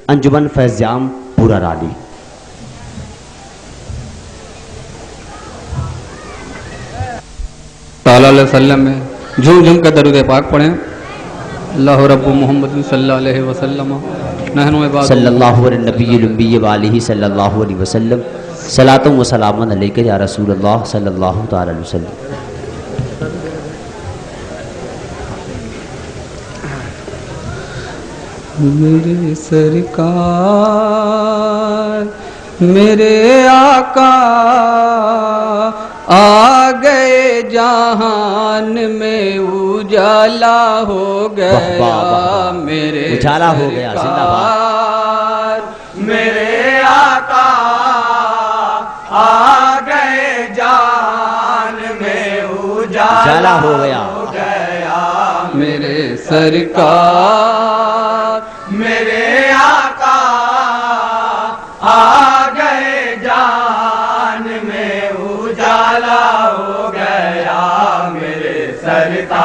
انجمن فیض عام پورا رالی۔ صلی اللہ علیہ وسلم میں جھوم جھوم کر درود پاک پڑھیں۔ اللہ رب محمد صلی اللہ علیہ وسلم نحن عباد صلی اللہ علیہ نبی الانبی وآلہ صلی اللہ علیہ وسلم صلاۃ و سلام علیک یا رسول اللہ صلی اللہ تعالی علیہ وسلم۔ میرے سرکار میرے آقا آ گئے جہان میں اجالا ہو گیا، میرے اجالا ہو گیا، زندہ باد میرے آقا آ گئے جہان میں اجالا ہو گیا، میرے سرکار میرے آقا آ گئے جان میں اجالا ہو گیا، میرے سرکار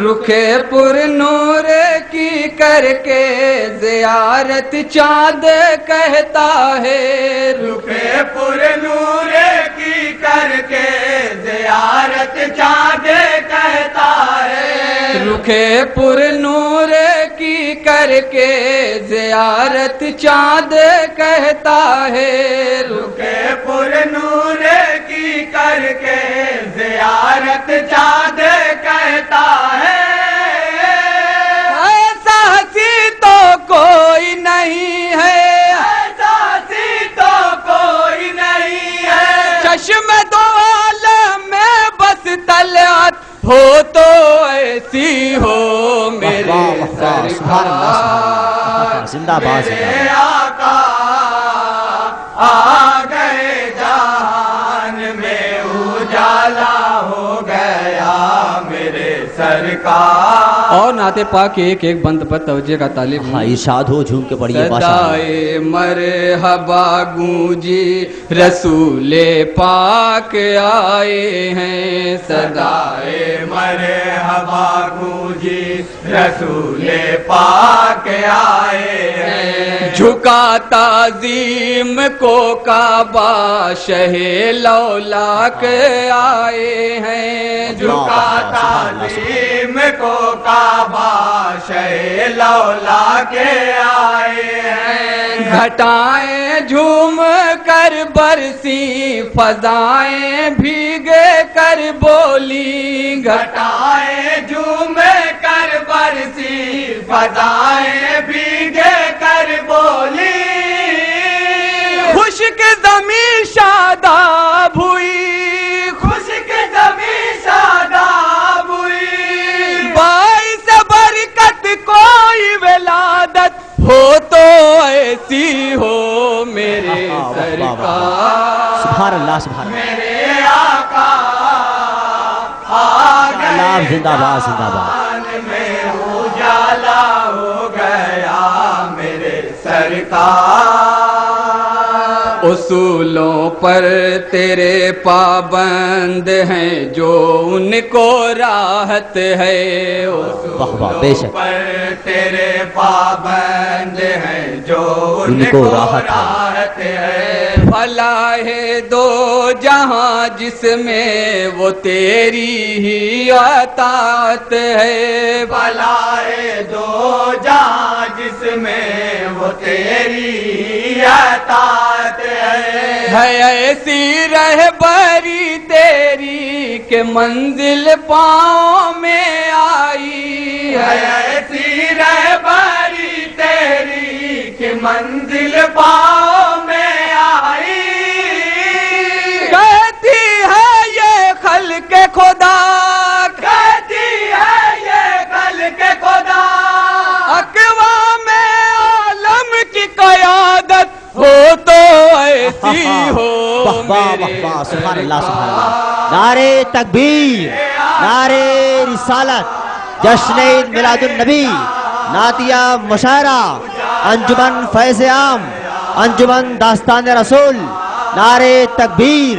رخے پر نور کی کر کے زیارت چاند کہتا ہے، رخے پر نور کی کر کے زیارت چاند کہتا ہے، رخے پر نور کی کر کے زیارت چاند کہتا ہے، رخے پر نور کی کر کے زیارت چاند کہتا ہے، ایسا ہنسی تو کوئی نہیں ہے، ایسا ہنسی تو کوئی نہیں ہے، چشم دو عالم میں بس طلعت ہو تو ایسی ہو، میرے سرکار زندہ باد میرے آقا آ گئے جہان میں اجالا ہو گیا، میرے سرکار۔ اور نعت پاک کے ایک ایک بند پر توجہ کا طالب ہوں۔ ارشاد ہو، جھوم کے پڑھیے۔ صدائے مرحبا گونجی رسول پاک آئے ہیں، صدائے مرحبا گونجی رسول پاک آئے ہیں، جھکا تعظیم کو کعبہ شہ لولاک آئے ہیں، جھکا تعظیم کو کعبہ شہ لولاک آئے ہیں، گھٹائیں جھوم کر برسی فضائیں بھیگے کر بولی، گھٹائیں جھوم کر برسی فضائیں بھیگے کر بولی، خشک زمین شاداب ہوئی، خشک زمین شاداب ہوئی، باعث برکت کوئی ولادت ہو تو ایسی ہو، میرے سرکار سبحان اللہ سبحان اللہ، میرے آقا آ گئے زندہ باد زندہ باد، میں اجالا ہو گیا، میرے سرکار اصولوں پر تیرے پابند ہیں جو ان کو راحت ہے، اصولوں پر تیرے پابند ہیں جو ان کو راحت ہے، فلاح دو جہاں جس میں وہ تیری ہی اطاعت ہے، فلاح دو جہاں جس میں وہ تیری ہی اطاعت ہے ایسی رہبری تیری کہ منزل پاؤں میں آئی، ہے ایسی رہبری تیری کہ منزل پاؤں میں آئی، کہتی ہے یہ خلق خدا، کہتی ہے یہ خلق خدا، اقوام عالم کی قیادت ہو تو ایسی ہو، سبحان اللہ سبحان اللہ، نعرے تکبیر، نعرے رسالت، جشن عید میلاد النبی، نعتیہ مشاعرہ، انجمن فیض عام، انجمن داستان رسول، نعرے تکبیر،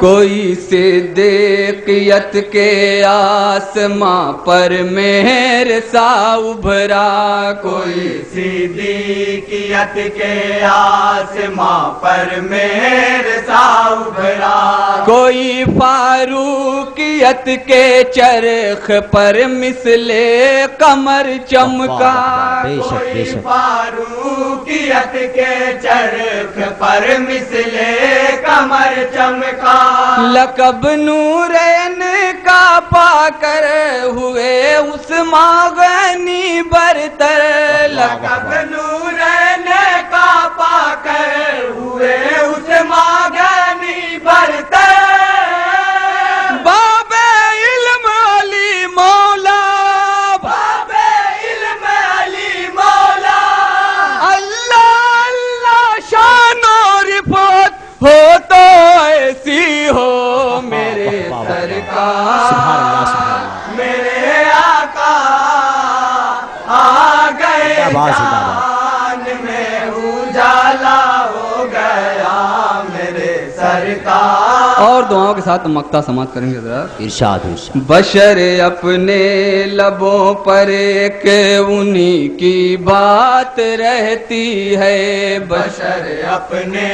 کوئی صدیقیت کے آسماں پر مہر سا ابھرا، کوئی صدیقیت کے آسماں پر مہر سا ابھرا، کوئی فاروقیت کے چرخ پر مثل قمر چمکا، بے شک بے کوئی شک فاروقیت کے چرخ پر مثل قمر چمکا، لقب نورین کا پا کر ہوئے عثمان غنی برتر، لقب نورین کا پا کر ہوئے عثمان غنی برتر، باب علم علی مولا، باب علم علی مولا، اللہ اللہ شان و رفعت ہو تو ایسی ہو میرے سرکار، سبحان اللہ سبحان اللہ، میرے آقا آ گئے زندہ باد زندہ باد۔ جان میں اجالا ہو گیا میرے سرکار۔ اور دعاؤں کے ساتھ مقطع سماعت کریں گے ذرا۔ ارشاد ارشاد۔ بشر اپنے لبوں پر ایک انہی کی بات رہتی ہے، بشر اپنے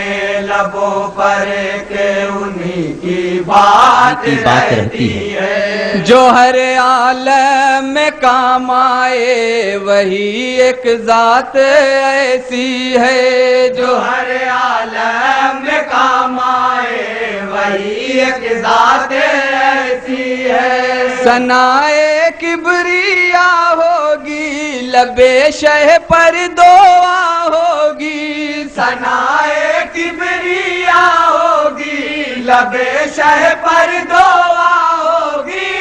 لبوں پر کہ انہی کی بات رہتی ہے، جو ہر عالم میں کام آئے وہی ایک ذات ایسی ہے، جو ہر عالم میں کام آئے وہی ایک ذات ایسی ہے، ثنائے کبریا ہوگی لبے شہ پر دعا ہوگی، ثنائے کبریا ہوگی لبے شہ پر دعا ہوگی،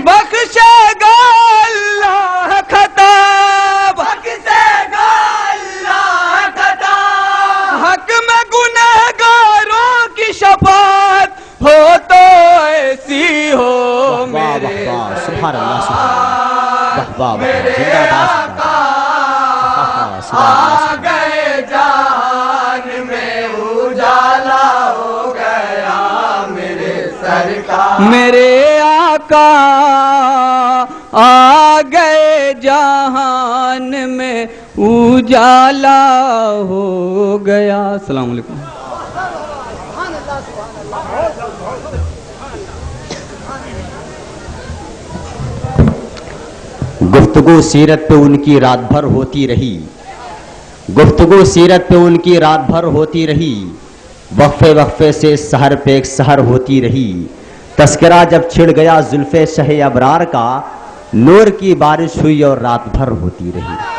بخشے گا اللہ خطا، بخشے گا اللہ خطا، حق میں گنہگاروں کی شفاعت ہو تو ایسی ہو میرے سبحان اللہ سبحان اللہ، واہ واہ واہ، زندہ باد زندہ باد، آ گئے جان میں اجالا ہو گیا میرے سرکار، میرے آقا آ گئے جہان میں اجالا ہو گیا۔ السلام علیکم۔ گفتگو سیرت پہ ان کی رات بھر ہوتی رہی، گفتگو سیرت پہ ان کی رات بھر ہوتی رہی، وقفے وقفے سے سحر پہ ایک سحر ہوتی رہی، تذکرہ جب چھڑ گیا زلف شہ ابرار کا، نور کی بارش ہوئی اور رات بھر ہوتی رہی۔